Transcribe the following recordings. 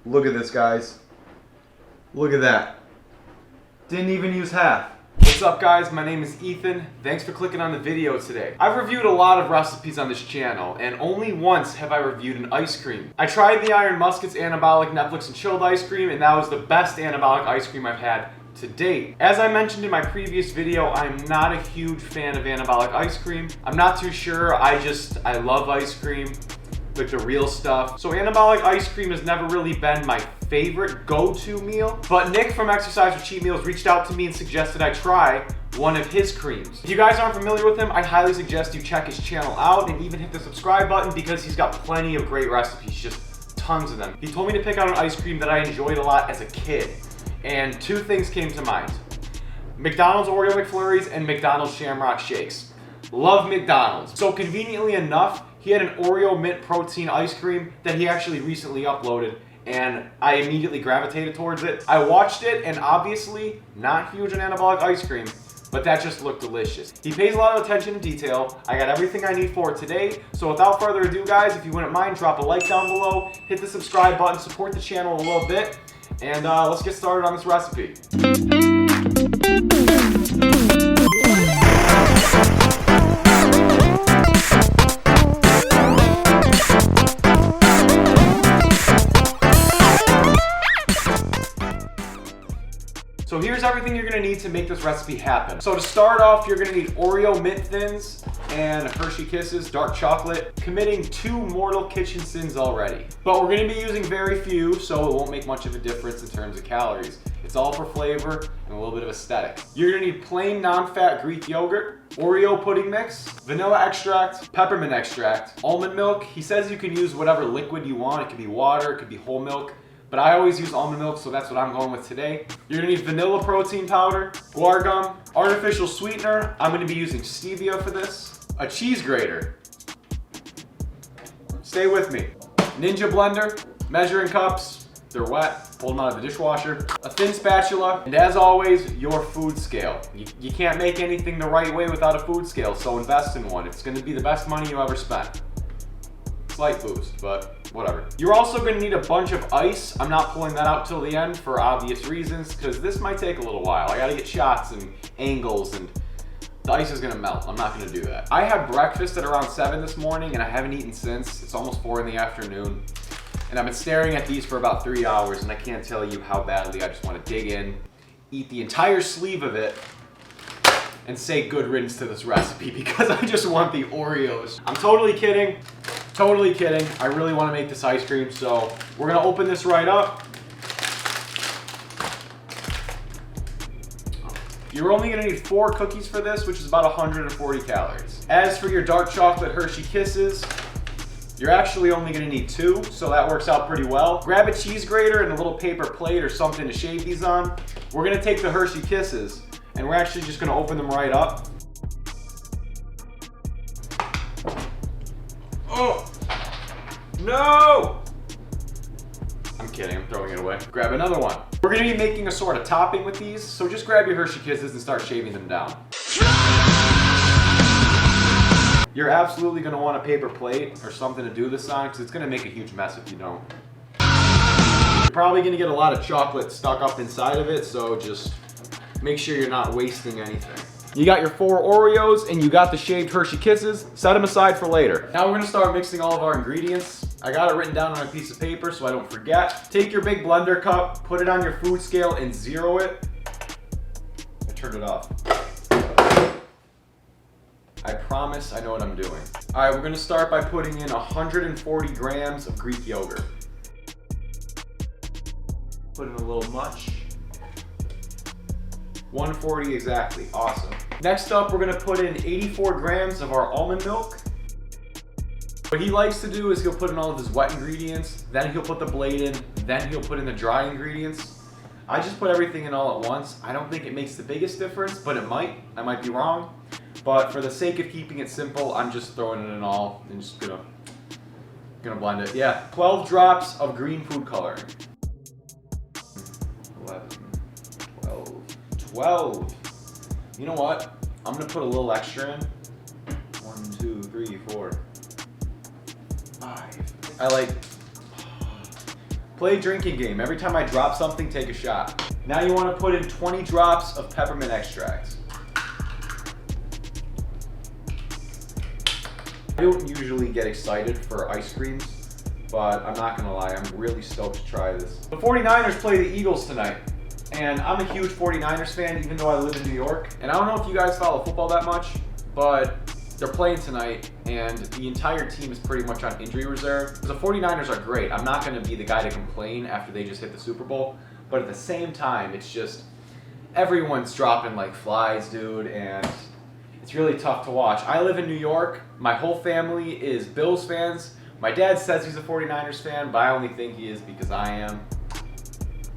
Look at this, guys. Look at that. Didn't even use half. What's up, guys? My name is Ethan. Thanks for clicking on the video today. I've reviewed a lot of recipes on this channel, and only once have I reviewed an ice cream. I tried the Iron Musket's anabolic Netflix and chilled ice cream, and that was the best anabolic ice cream I've had to date. As I mentioned in my previous video, I'm not a huge fan of anabolic ice cream. I'm not too sure, I love ice cream, like the real stuff. So anabolic ice cream has never really been my favorite go-to meal, but Nick from Exercise4CheatMeals reached out to me and suggested I try one of his creams. If you guys aren't familiar with him, I highly suggest you check his channel out and even hit the subscribe button because he's got plenty of great recipes, just tons of them. He told me to pick out an ice cream that I enjoyed a lot as a kid, and two things came to mind: McDonald's Oreo McFlurries and McDonald's Shamrock Shakes. Love McDonald's. So conveniently enough, he had an Oreo mint protein ice cream that he actually recently uploaded, and I immediately gravitated towards it. I watched it, and obviously not huge on anabolic ice cream, but that just looked delicious. He pays a lot of attention to detail. I got everything I need for it today. So without further ado, guys, if you wouldn't mind, drop a like down below, hit the subscribe button, support the channel a little bit, and let's get started on this recipe. So here's everything you're gonna need to make this recipe happen. So to start off, you're gonna need Oreo Mint Thins and Hershey Kisses, dark chocolate, committing 2 mortal kitchen sins already. But we're gonna be using very few, so it won't make much of a difference in terms of calories. It's all for flavor and a little bit of aesthetic. You're gonna need plain non-fat Greek yogurt, Oreo pudding mix, vanilla extract, peppermint extract, almond milk. He says you can use whatever liquid you want. It could be water, it could be whole milk, but I always use almond milk, so that's what I'm going with today. You're gonna need vanilla protein powder, guar gum, artificial sweetener. I'm gonna be using stevia for this, a cheese grater. Stay with me. Ninja blender, measuring cups, they're wet, pull them out of the dishwasher, a thin spatula, and as always, your food scale. You can't make anything the right way without a food scale, so invest in one. It's gonna be the best money you ever spent. Slight boost, but whatever. You're also gonna need a bunch of ice. I'm not pulling that out till the end for obvious reasons, because this might take a little while. I gotta get shots and angles, and the ice is gonna melt. I'm not gonna do that. I had breakfast at around 7 this morning, and I haven't eaten since. It's almost 4 in the afternoon. And I've been staring at these for about 3 hours, and I can't tell you how badly I just wanna dig in, eat the entire sleeve of it, and say good riddance to this recipe, because I just want the Oreos. I'm totally kidding. Totally kidding. I really want to make this ice cream, so we're going to open this right up. You're only going to need 4 cookies for this, which is about 140 calories. As for your dark chocolate Hershey Kisses, you're actually only going to need 2, so that works out pretty well. Grab a cheese grater and a little paper plate or something to shave these on. We're going to take the Hershey Kisses, and we're actually just going to open them right up. Oh, no! I'm kidding, I'm throwing it away. Grab another one. We're gonna be making a sort of topping with these, so just grab your Hershey Kisses and start shaving them down. You're absolutely gonna want a paper plate or something to do this on, because it's gonna make a huge mess if you don't. You're probably gonna get a lot of chocolate stuck up inside of it, so just make sure you're not wasting anything. You got your 4 Oreos and you got the shaved Hershey Kisses. Set them aside for later. Now we're gonna start mixing all of our ingredients. I got it written down on a piece of paper so I don't forget. Take your big blender cup, put it on your food scale and 0 it. I turned it off. I promise I know what I'm doing. All right, we're gonna start by putting in 140 grams of Greek yogurt. Put in a little much. 140 exactly, awesome. Next up, we're gonna put in 84 grams of our almond milk. What he likes to do is he'll put in all of his wet ingredients, then he'll put the blade in, then he'll put in the dry ingredients. I just put everything in all at once. I don't think it makes the biggest difference, but it might. I might be wrong. But for the sake of keeping it simple, I'm just throwing it in all and just gonna blend it. Yeah, 12 drops of green food coloring. 11, 12. You know what? I'm gonna put a little extra in. 1, 2, 3, 4, 5. Play a drinking game. Every time I drop something, take a shot. Now you want to put in 20 drops of peppermint extract. I don't usually get excited for ice creams, but I'm not gonna lie, I'm really stoked to try this. The 49ers play the Eagles tonight, and I'm a huge 49ers fan even though I live in New York. And I don't know if you guys follow football that much, but they're playing tonight, and the entire team is pretty much on injury reserve. The 49ers are great. I'm not gonna be the guy to complain after they just hit the Super Bowl, but at the same time, it's just, everyone's dropping like flies, dude, and it's really tough to watch. I live in New York. My whole family is Bills fans. My dad says he's a 49ers fan, but I only think he is because I am.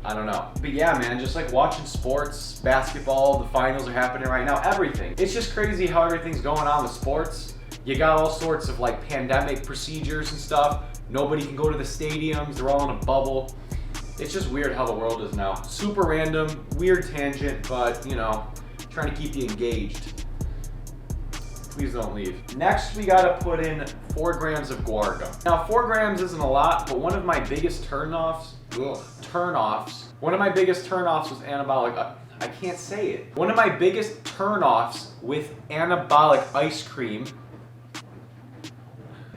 I don't know. But yeah, man, just like watching sports, basketball, the finals are happening right now, everything. It's just crazy how everything's going on with sports. You got all sorts of like pandemic procedures and stuff. Nobody can go to the stadiums. They're all in a bubble. It's just weird how the world is now. Super random, weird tangent, but you know, trying to keep you engaged. Please don't leave. Next, we gotta put in 4 grams of guar gum. Now, 4 grams isn't a lot, but one of my biggest turnoffs was anabolic, I can't say it. One of my biggest turnoffs with anabolic ice cream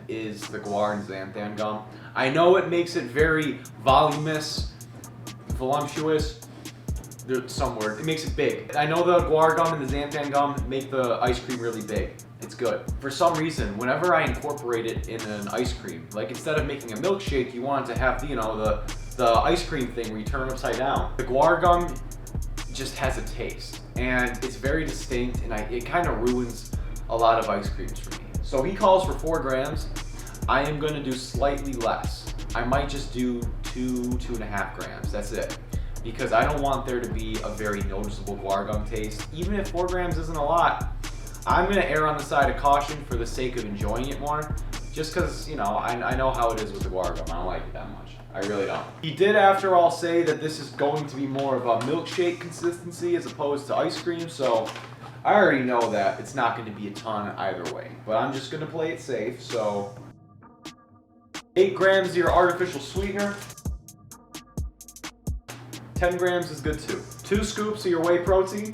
is the guar and xanthan gum. I know it makes it very volumous, voluptuous, there's some word, it makes it big. I know the guar gum and the xanthan gum make the ice cream really big. It's good. For some reason, whenever I incorporate it in an ice cream, like instead of making a milkshake, you want it to have, you know, the ice cream thing where you turn it upside down. The guar gum just has a taste, and it's very distinct, and it kind of ruins a lot of ice creams for me. So he calls for 4 grams. I am gonna do slightly less. I might just do 2.5 grams, that's it. Because I don't want there to be a very noticeable guar gum taste. Even if 4 grams isn't a lot, I'm gonna err on the side of caution for the sake of enjoying it more. Just cause, you know, I know how it is with the guar gum. I don't like it that much. I really don't. He did, after all, say that this is going to be more of a milkshake consistency as opposed to ice cream, so I already know that it's not gonna be a ton either way. But I'm just gonna play it safe, so 8 grams of your artificial sweetener. 10 grams is good too. 2 scoops of your whey protein.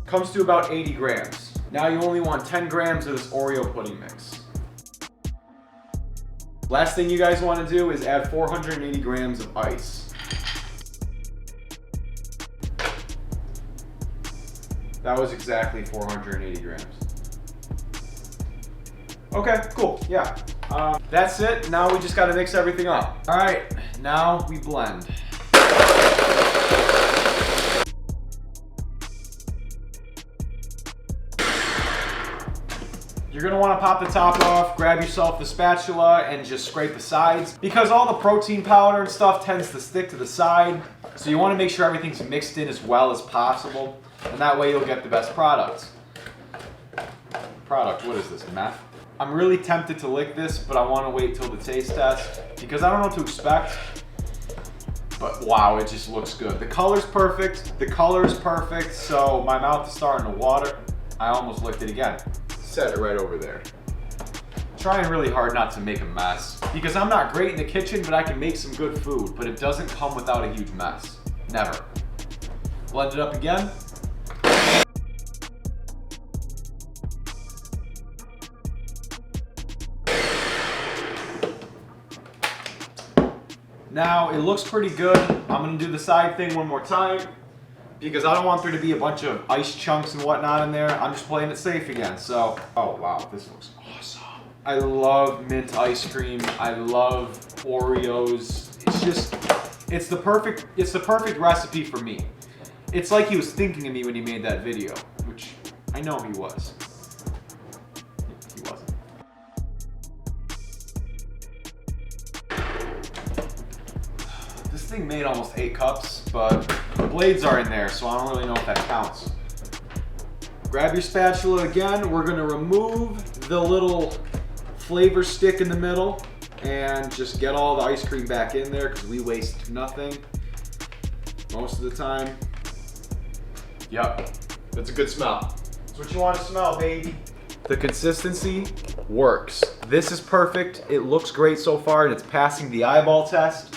Comes to about 80 grams. Now you only want 10 grams of this Oreo pudding mix. Last thing you guys want to do is add 480 grams of ice. That was exactly 480 grams. Okay, cool, yeah. That's it, now we just gotta mix everything up. All right, now we blend. You're gonna wanna pop the top off, grab yourself the spatula, and just scrape the sides. Because all the protein powder and stuff tends to stick to the side, so you wanna make sure everything's mixed in as well as possible, and that way you'll get the best product. What is this, meth? I'm really tempted to lick this, but I wanna wait till the taste test, because I don't know what to expect. But wow, it just looks good. The color's perfect, so my mouth is starting to water. I almost licked it again. Set it right over there. Trying really hard not to make a mess, because I'm not great in the kitchen, but I can make some good food, but it doesn't come without a huge mess. Never. Blend it up again. Now, it looks pretty good. I'm gonna do the side thing one more time, because I don't want there to be a bunch of ice chunks and whatnot in there. I'm just playing it safe again, so. Oh wow, this looks awesome. I love mint ice cream. I love Oreos. It's the perfect recipe for me. It's like he was thinking of me when he made that video, which I know he was. He wasn't. This thing made almost 8 cups, but the blades are in there, so I don't really know if that counts. Grab your spatula again. We're gonna remove the little flavor stick in the middle and just get all the ice cream back in there, because we waste nothing most of the time. Yep, that's a good smell. That's what you want to smell, baby. The consistency works. This is perfect. It looks great so far, and it's passing the eyeball test.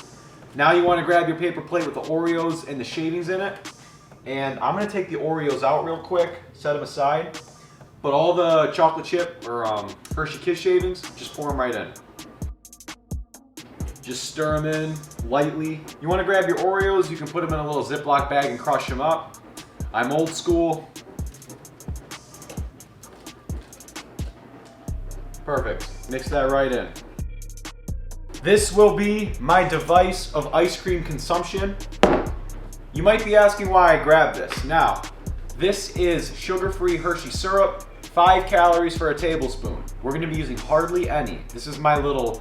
Now you want to grab your paper plate with the Oreos and the shavings in it. And I'm going to take the Oreos out real quick, set them aside. But all the chocolate chip or Hershey Kiss shavings, just pour them right in. Just stir them in lightly. You want to grab your Oreos, you can put them in a little Ziploc bag and crush them up. I'm old school. Perfect. Mix that right in. This will be my device of ice cream consumption. You might be asking why I grabbed this. Now, this is sugar-free Hershey syrup, 5 calories for a tablespoon. We're gonna be using hardly any. This is my little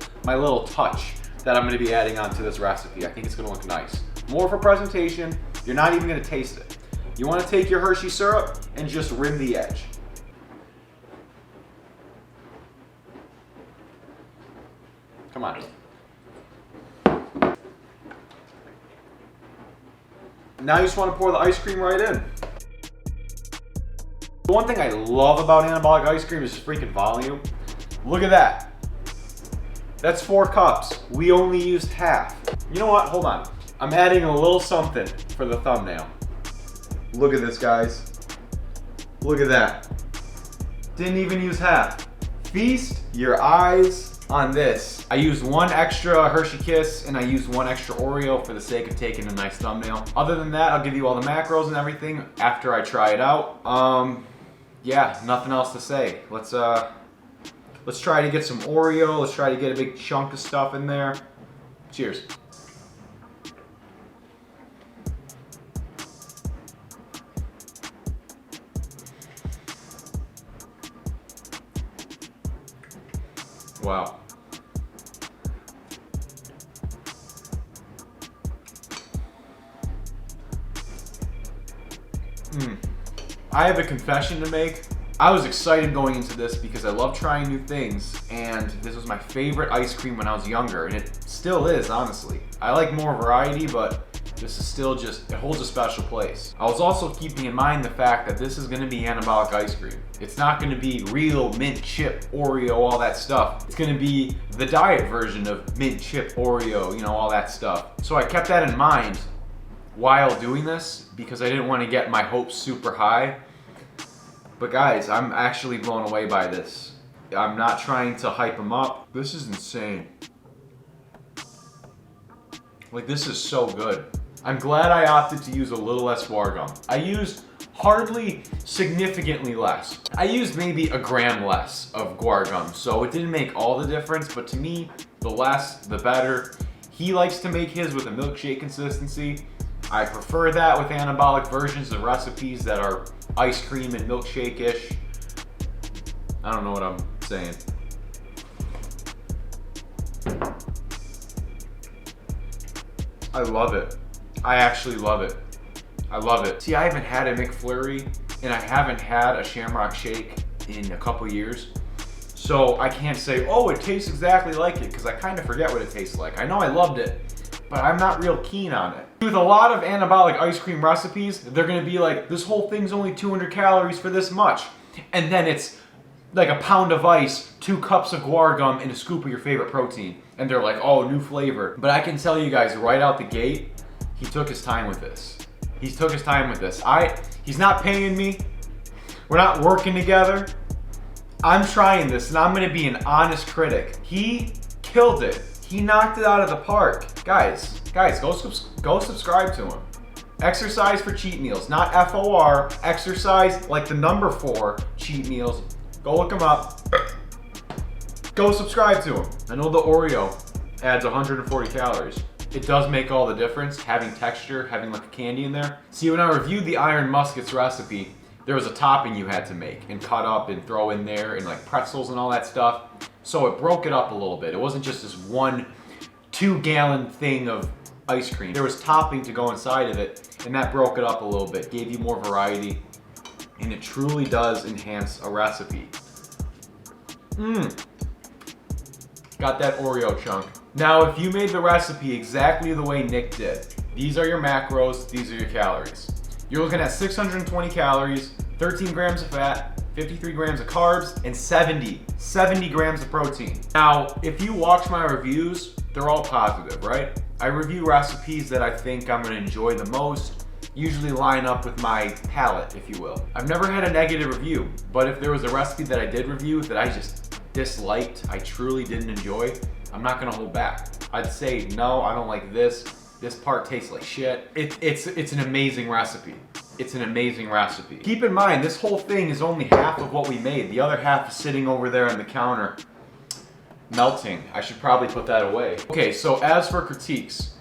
touch that I'm gonna be adding onto this recipe. I think it's gonna look nice. More for presentation, you're not even gonna taste it. You wanna take your Hershey syrup and just rim the edge. Come on. Now you just want to pour the ice cream right in. The one thing I love about anabolic ice cream is just freaking volume. Look at that. That's 4 cups. We only used half. You know what? Hold on. I'm adding a little something for the thumbnail. Look at this, guys. Look at that. Didn't even use half. Feast your eyes on this. I used 1 extra Hershey Kiss and I used 1 extra Oreo for the sake of taking a nice thumbnail. Other than that, I'll give you all the macros and everything after I try it out. Yeah, nothing else to say. Let's try to get some Oreo. Let's try to get a big chunk of stuff in there. Cheers. Wow. I have a confession to make. I was excited going into this because I love trying new things, and this was my favorite ice cream when I was younger, and it still is, honestly. I like more variety, but this is still just, it holds a special place. I was also keeping in mind the fact that this is gonna be anabolic ice cream. It's not gonna be real mint chip, Oreo, all that stuff. It's gonna be the diet version of mint chip, Oreo, you know, all that stuff. So I kept that in mind while doing this because I didn't want to get my hopes super high. But guys, I'm actually blown away by this. I'm not trying to hype them up. This is insane. Like, this is so good. I'm glad I opted to use a little less guar gum. I used hardly significantly less. I used maybe a gram less of guar gum, so it didn't make all the difference, but to me, the less, the better. He likes to make his with a milkshake consistency. I prefer that with anabolic versions of recipes that are ice cream and milkshake-ish. I don't know what I'm saying. I love it. I actually love it. I love it. See, I haven't had a McFlurry and I haven't had a Shamrock Shake in a couple years. So I can't say, oh, it tastes exactly like it, because I kind of forget what it tastes like. I know I loved it, but I'm not real keen on it. With a lot of anabolic ice cream recipes, they're gonna be like, this whole thing's only 200 calories for this much. And then it's like a pound of ice, 2 cups of guar gum, and a scoop of your favorite protein. And they're like, oh, new flavor. But I can tell you guys right out the gate, he took his time with this. He took his time with this. He's not paying me. We're not working together. I'm trying this, and I'm gonna be an honest critic. He killed it. He knocked it out of the park. Guys, go subscribe to him. Exercise for Cheat Meals, not FOR. Exercise like the number 4 Cheat Meals. Go look him up. Go subscribe to him. I know the Oreo adds 140 calories. It does make all the difference, having texture, having like a candy in there. See, when I reviewed the Iron Muskets recipe, there was a topping you had to make and cut up and throw in there, and like pretzels and all that stuff. So it broke it up a little bit. It wasn't just this 1 2-gallon thing of ice cream. There was topping to go inside of it, and that broke it up a little bit, gave you more variety, and it truly does enhance a recipe. Got that Oreo chunk. Now, if you made the recipe exactly the way Nick did, these are your macros, these are your calories. You're looking at 620 calories, 13 grams of fat, 53 grams of carbs, and 70 grams of protein. Now, if you watch my reviews, they're all positive, right? I review recipes that I think I'm gonna enjoy the most, usually line up with my palate, if you will. I've never had a negative review, but if there was a recipe that I did review that I just disliked, I truly didn't enjoy, I'm not gonna hold back. I'd say, no, I don't like this. This part tastes like shit. It's an amazing recipe. It's an amazing recipe. Keep in mind, this whole thing is only half of what we made. The other half is sitting over there on the counter, melting. I should probably put that away. Okay, so as for critiques,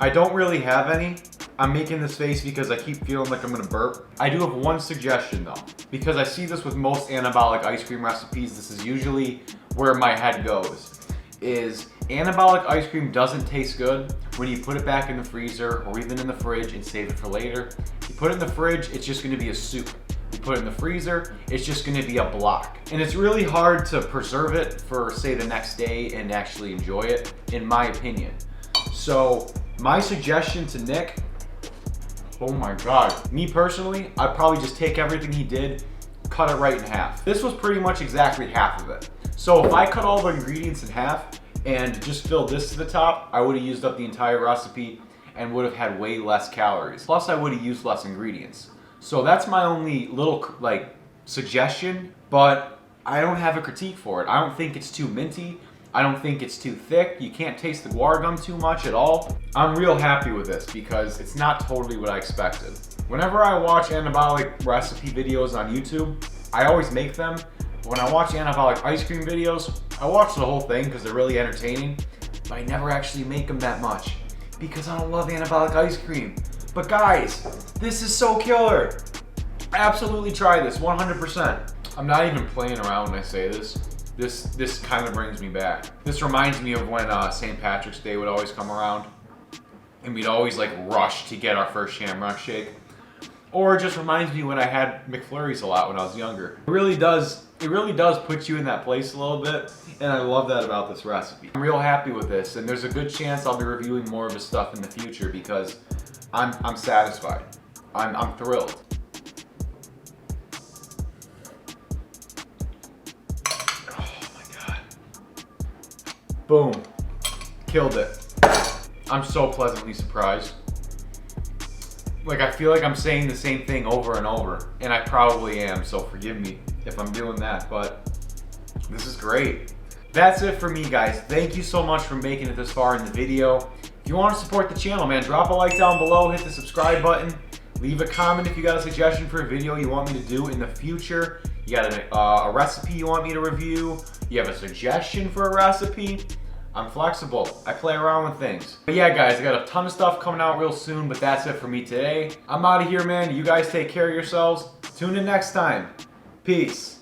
I don't really have any. I'm making this face because I keep feeling like I'm gonna burp. I do have one suggestion though, because I see this with most anabolic ice cream recipes. This is usually where my head goes, is anabolic ice cream doesn't taste good when you put it back in the freezer or even in the fridge and save it for later. You put it in the fridge, it's just gonna be a soup. You put it in the freezer, it's just gonna be a block. And it's really hard to preserve it for, say, the next day and actually enjoy it, in my opinion. So my suggestion to Nick, oh my God. Me personally, I'd probably just take everything he did, cut it right in half. This was pretty much exactly half of it. So if I cut all the ingredients in half and just filled this to the top, I would have used up the entire recipe and would have had way less calories. Plus I would have used less ingredients. So that's my only little suggestion, but I don't have a critique for it. I don't think it's too minty. I don't think it's too thick. You can't taste the guar gum too much at all. I'm real happy with this because it's not totally what I expected. Whenever I watch anabolic recipe videos on YouTube, I always make them. When I watch anabolic ice cream videos, I watch the whole thing because they're really entertaining, but I never actually make them that much because I don't love anabolic ice cream. But guys, this is so killer. Absolutely try this, 100%. I'm not even playing around when I say this. This kind of brings me back. This reminds me of when St. Patrick's Day would always come around and we'd always rush to get our first Shamrock Shake. Or it just reminds me when I had McFlurries a lot when I was younger. It really does put you in that place a little bit, and I love that about this recipe. I'm real happy with this, and there's a good chance I'll be reviewing more of his stuff in the future because I'm satisfied. I'm thrilled. Oh my God. Boom. Killed it. I'm so pleasantly surprised. I feel like I'm saying the same thing over and over, and I probably am, so forgive me if I'm doing that, but this is great. That's it for me, guys. Thank you so much for making it this far in the video. If you want to support the channel, man, drop a like down below, hit the subscribe button, leave a comment if you got a suggestion for a video you want me to do in the future. You got a recipe you want me to review, you have a suggestion for a recipe. I'm flexible. I play around with things. But yeah, guys, I got a ton of stuff coming out real soon, but that's it for me today. I'm out of here, man. You guys take care of yourselves. Tune in next time. Peace.